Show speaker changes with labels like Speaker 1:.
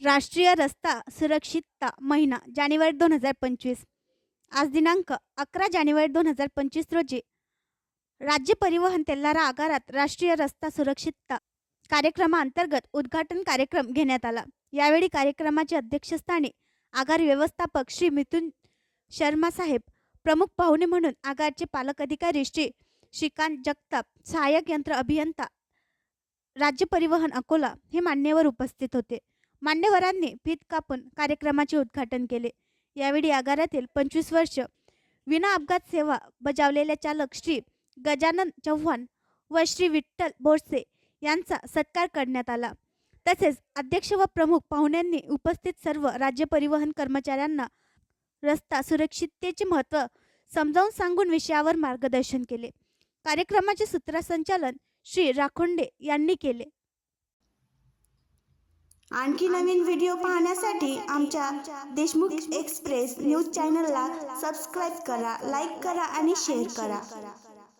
Speaker 1: राष्ट्रीय रस्ता सुरक्षितता महिना जानेवारी 2025. आज दिनांक 11 जानेवारी 2025 रोजी राज्य परिवहन तेल्हारा आगारात राष्ट्रीय रस्ता सुरक्षितता कार्यक्रमाअंतर्गत उद्घाटन कार्यक्रम घेण्यात आला. यावेळी कार्यक्रमाचे अध्यक्षस्थानी आगार व्यवस्थापक श्री मिथुन शर्मा साहेब, प्रमुख पाहुणे म्हणून आगारचे पालक अधिकारी श्री श्रीकांत जगताप, सहाय्यक यंत्र अभियंता राज्य परिवहन अकोला हे मान्यवर उपस्थित होते. मान्यवरांनी फीत कापून कार्यक्रमाचे उद्घाटन केले. यावेळी आगारातील 25 वर्ष विना अपघात सेवा बजावलेले चालक श्री गजानन चव्हाण व श्री विठ्ठल बोरसे यांचा सत्कार करण्यात आला. तसेच अध्यक्ष व प्रमुख पाहुण्यांनी उपस्थित सर्व राज्य परिवहन कर्मचाऱ्यांना रस्ता सुरक्षिततेचे महत्त्व समजावून सांगून विषयावर मार्गदर्शन केले. कार्यक्रमाचे सूत्रसंचालन श्री राखोंडे यांनी केले.
Speaker 2: आणखी नवीन व्हिडिओ पाहण्यासाठी आमच्या देशमुख एक्सप्रेस न्यूज चॅनलला सबस्क्राईब करा, लाईक करा आणि शेअर करा.